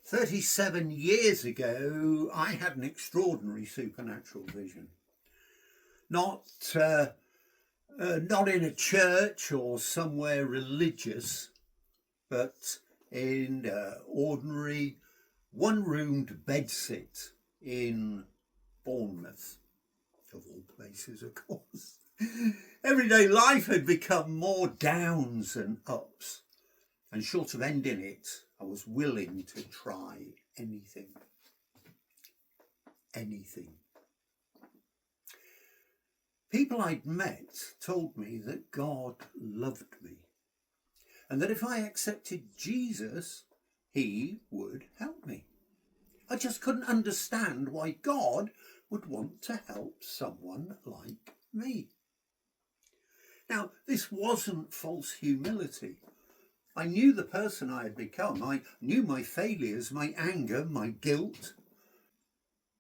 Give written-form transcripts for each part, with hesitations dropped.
37 years ago, I had an extraordinary supernatural vision. Not in a church or somewhere religious, but in an ordinary one-roomed bedsit in Bournemouth, of all places, of course. Everyday life had become more downs and ups, and short of ending it, I was willing to try anything. Anything. People I'd met told me that God loved me, and that if I accepted Jesus, he would help me. I just couldn't understand why God would want to help someone like me. Now, this wasn't false humility. I knew the person I had become. I knew my failures, my anger, my guilt.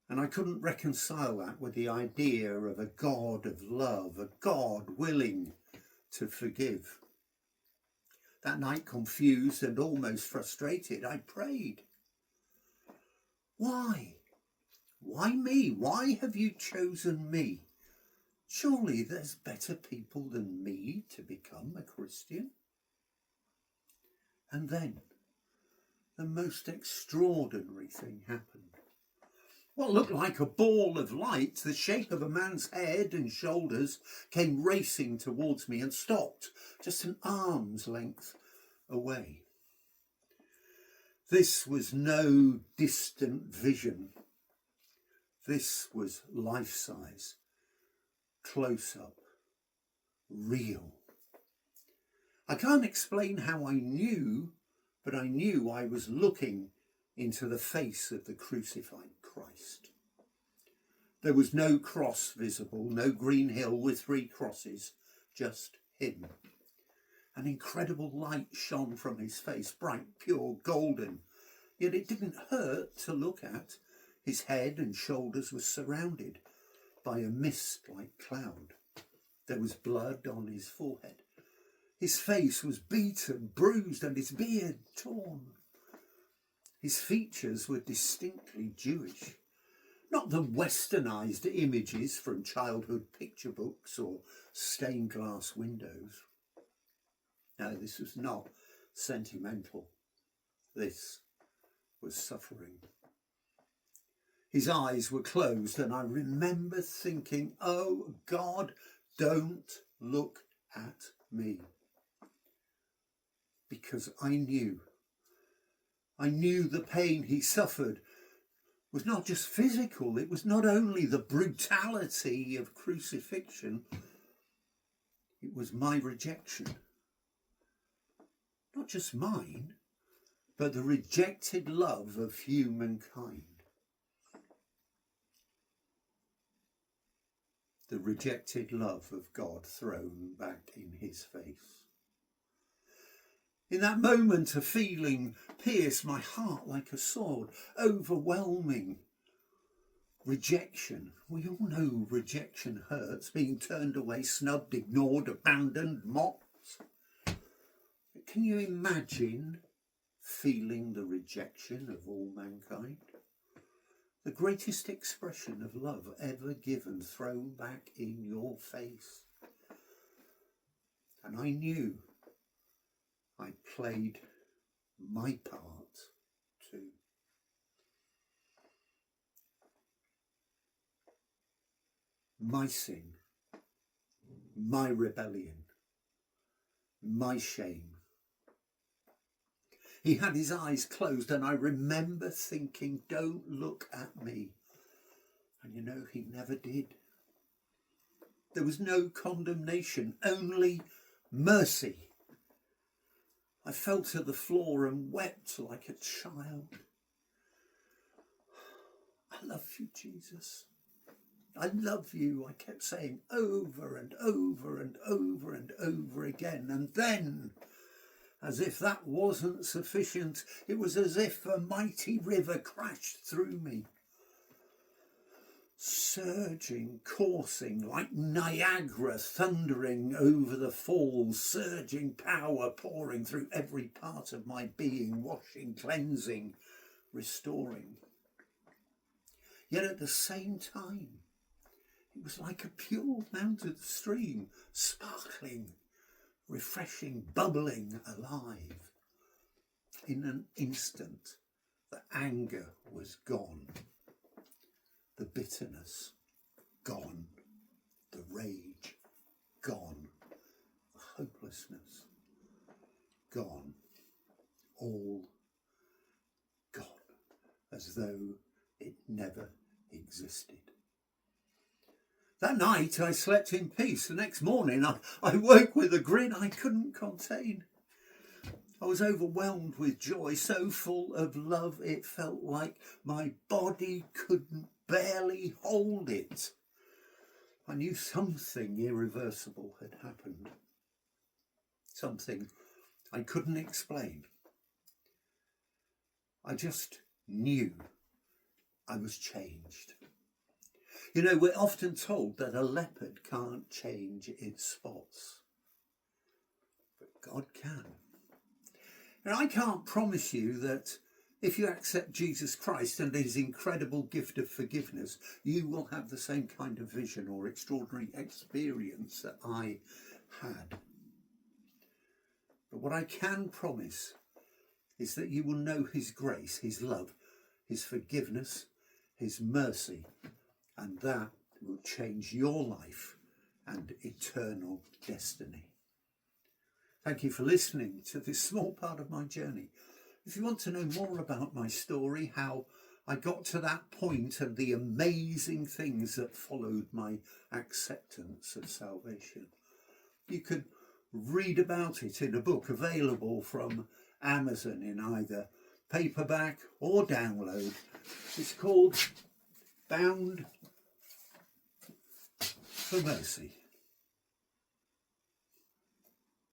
And I couldn't reconcile that with the idea of a God of love, a God willing to forgive. That night, confused and almost frustrated, I prayed. Why? Why me? Why have you chosen me? Surely there's better people than me to become a Christian. And then the most extraordinary thing happened. What looked like a ball of light, the shape of a man's head and shoulders, came racing towards me and stopped just an arm's length away. This was no distant vision. This was life-size, close-up, real. I can't explain how I knew, but I knew I was looking into the face of the crucified Christ. There was no cross visible, no green hill with 3 crosses, just him. An incredible light shone from his face, bright, pure, golden, yet it didn't hurt to look at. His head and shoulders were surrounded by a mist-like cloud. There was blood on his forehead. His face was beaten, bruised, and his beard torn. His features were distinctly Jewish, not the westernized images from childhood picture books or stained glass windows. No, this was not sentimental. This was suffering. His eyes were closed, and I remember thinking, oh God, don't look at me. Because I knew the pain he suffered was not just physical. It was not only the brutality of crucifixion, it was my rejection. Not just mine, but the rejected love of humankind. The rejected love of God thrown back in his face. In that moment, a feeling pierced my heart like a sword, overwhelming. Rejection. We all know rejection hurts, being turned away, snubbed, ignored, abandoned, mocked. But can you imagine feeling the rejection of all mankind? The greatest expression of love ever given, thrown back in your face. And I knew I played my part too. My sin, my rebellion, my shame. He had his eyes closed, and I remember thinking, don't look at me. And you know, he never did. There was no condemnation, only mercy. I fell to the floor and wept like a child. I love you, Jesus. I love you, I kept saying over and over and over and over again. And then, as if that wasn't sufficient, it was as if a mighty river crashed through me. Surging, coursing like Niagara, thundering over the falls, surging power pouring through every part of my being, washing, cleansing, restoring. Yet at the same time, it was like a pure mountain stream, sparkling, refreshing, bubbling, alive. In an instant, the anger was gone, the bitterness gone, the rage gone, the hopelessness gone, all gone, as though it never existed. That night I slept in peace. The next morning I woke with a grin I couldn't contain. I was overwhelmed with joy, so full of love it felt like my body couldn't barely hold it. I knew something irreversible had happened. Something I couldn't explain. I just knew I was changed. You know, we're often told that a leopard can't change its spots, but God can. And I can't promise you that if you accept Jesus Christ and his incredible gift of forgiveness, you will have the same kind of vision or extraordinary experience that I had. But what I can promise is that you will know his grace, his love, his forgiveness, his mercy, and that will change your life and eternal destiny. Thank you for listening to this small part of my journey. If you want to know more about my story, how I got to that point and the amazing things that followed my acceptance of salvation, you can read about it in a book available from Amazon in either paperback or download. It's called Bound for Mercy.